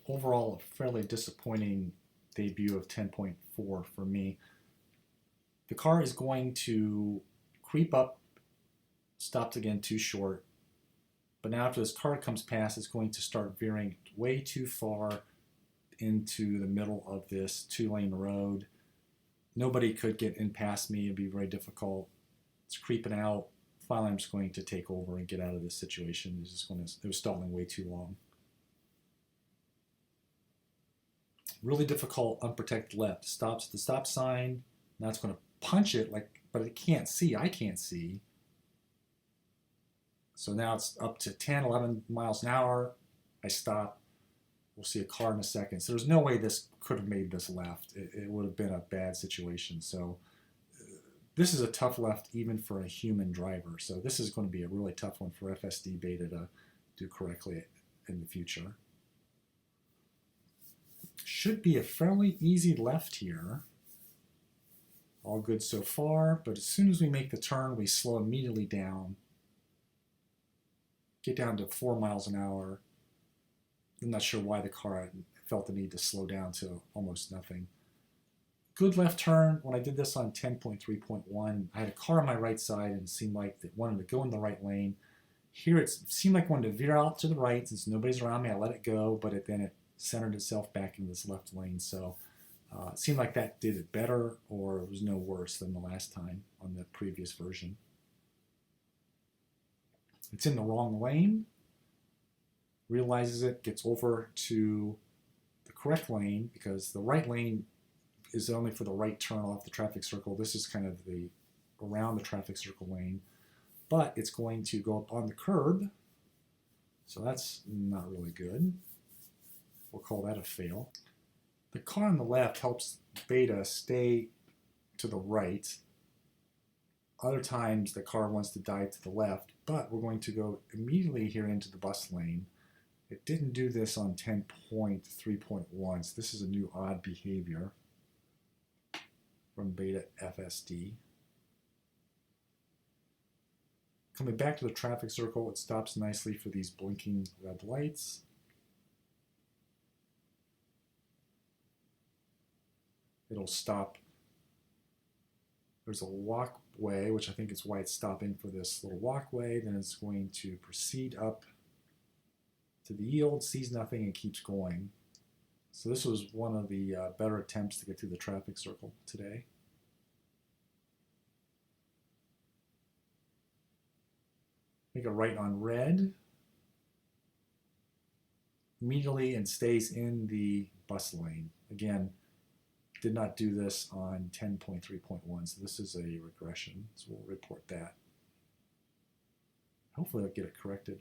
overall a fairly disappointing debut of 10.4 for me. The car is going to creep up, stopped again too short, but now after this car comes past, it's going to start veering way too far into the middle of this 2-lane road. Nobody could get in past me. It'd be very difficult. It's creeping out. Finally, I'm just going to take over and get out of this situation. It was stalling way too long. Really difficult, unprotected left. Stops at the stop sign. Now it's going to punch it, but it can't see. I can't see. So now it's up to 10, 11 miles an hour. I stop. We'll see a car in a second. So there's no way this could have made this left. It would have been a bad situation. So this is a tough left even for a human driver. So this is going to be a really tough one for FSD Beta to do correctly in the future. Should be a fairly easy left here. All good so far, but as soon as we make the turn, we slow immediately down. Get down to 4 miles an hour. I'm not sure why the car felt the need to slow down to almost nothing. Good left turn. When I did this on 10.3.1, I had a car on my right side and it seemed like it wanted to go in the right lane. Here it seemed like it wanted to veer out to the right. Since nobody's around me, I let it go, but then it centered itself back in this left lane. So it seemed like that did it better, or it was no worse than the last time on the previous version. It's in the wrong lane, realizes it, gets over to the correct lane because the right lane is only for the right turn off the traffic circle. This is kind of the around the traffic circle lane, but it's going to go up on the curb. So that's not really good. We'll call that a fail. The car on the left helps Beta stay to the right. Other times the car wants to dive to the left, but we're going to go immediately here into the bus lane. It didn't do this on 10.3.1, so this is a new odd behavior from Beta FSD. Coming back to the traffic circle, it stops nicely for these blinking red lights. It'll stop. There's a walkway, which I think is why it's stopping for this little walkway. Then it's going to proceed up to the yield, sees nothing, and keeps going. So this was one of the better attempts to get through the traffic circle today. Make a right on red. Immediately and stays in the bus lane. Again, did not do this on 10.3.1, so this is a regression, so we'll report that. Hopefully I'll get it corrected.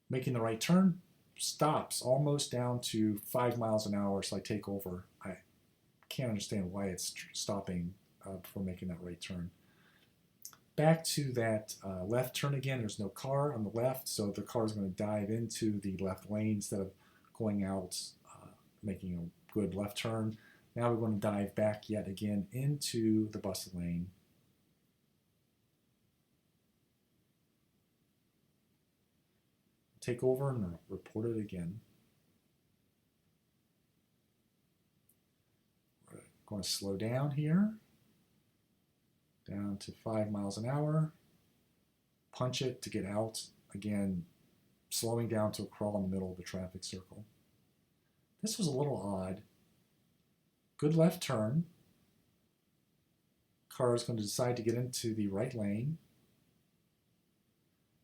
Making the right turn, stops almost down to 5 miles an hour, so I take over. I can't understand why it's stopping before making that right turn. Back to that left turn again. There's no car on the left, so the car is going to dive into the left lane instead of going out, making a good left turn. Now we're going to dive back yet again into the bus lane. Take over and report it again. We're going to slow down here, down to 5 miles an hour. Punch it to get out. Again, slowing down to a crawl in the middle of the traffic circle. This was a little odd. Good left turn. Car is going to decide to get into the right lane.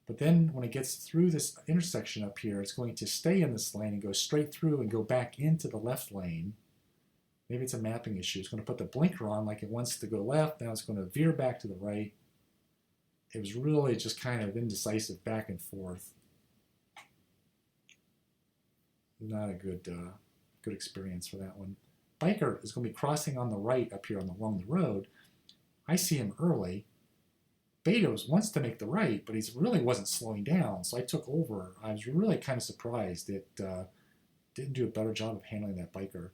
But then when it gets through this intersection up here, it's going to stay in this lane and go straight through and go back into the left lane. Maybe it's a mapping issue. It's going to put the blinker on like it wants to go left. Now it's going to veer back to the right. It was really just kind of indecisive back and forth. Not a good experience for that one. Biker is going to be crossing on the right up here along the road. I see him early. Beta wants to make the right, but he really wasn't slowing down, so I took over. I was really kind of surprised it didn't do a better job of handling that biker.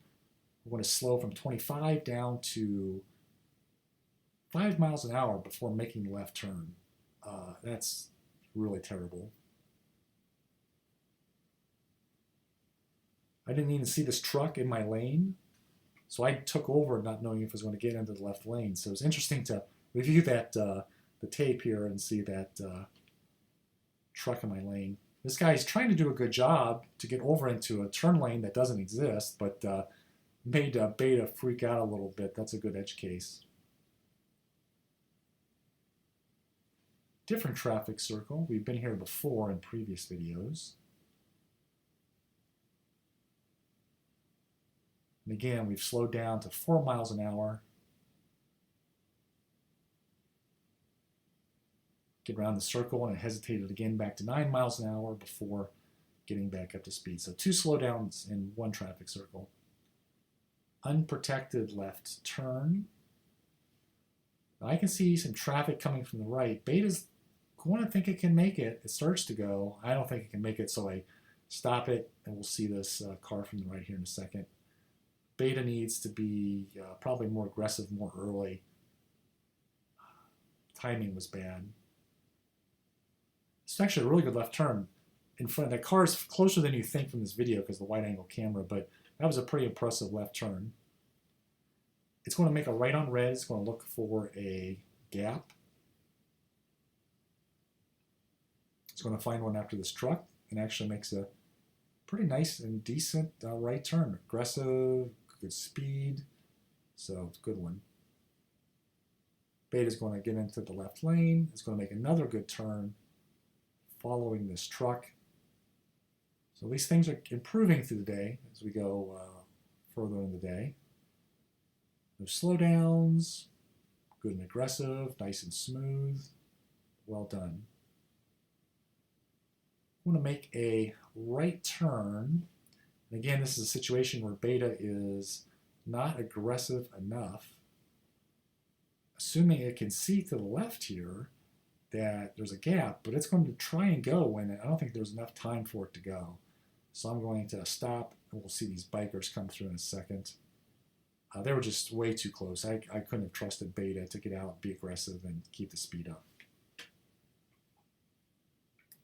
We're going to slow from 25 down to 5 miles an hour before making the left turn. That's really terrible. I didn't even see this truck in my lane, so I took over not knowing if I was going to get into the left lane. So it was interesting to review that the tape here and see that truck in my lane. This guy's trying to do a good job to get over into a turn lane that doesn't exist, but made Beta freak out a little bit. That's a good edge case. Different traffic circle. We've been here before in previous videos. And again, we've slowed down to 4 miles an hour. Get around the circle and it hesitated again back to 9 miles an hour before getting back up to speed. So 2 slowdowns in 1 traffic circle. Unprotected left turn. Now I can see some traffic coming from the right. Beta's going to think it can make it. It starts to go. I don't think it can make it, so I stop it, and we'll see this car from the right here in a second. Beta needs to be probably more aggressive more early. Timing was bad. It's actually a really good left turn. In front, that car is closer than you think from this video because of the wide angle camera, but that was a pretty impressive left turn. It's going to make a right on red. It's going to look for a gap. It's going to find one after this truck and actually makes a pretty nice and decent right turn. Aggressive, good speed, so it's a good one. Beta's going to get into the left lane. It's going to make another good turn following this truck. So these things are improving through the day as we go further in the day. No slowdowns, good and aggressive, nice and smooth, well done. I want to make a right turn. And again, this is a situation where Beta is not aggressive enough. Assuming it can see to the left here that there's a gap, but it's going to try and go when I don't think there's enough time for it to go. So I'm going to stop, and we'll see these bikers come through in a second. They were just way too close. I couldn't have trusted Beta to get out, be aggressive, and keep the speed up.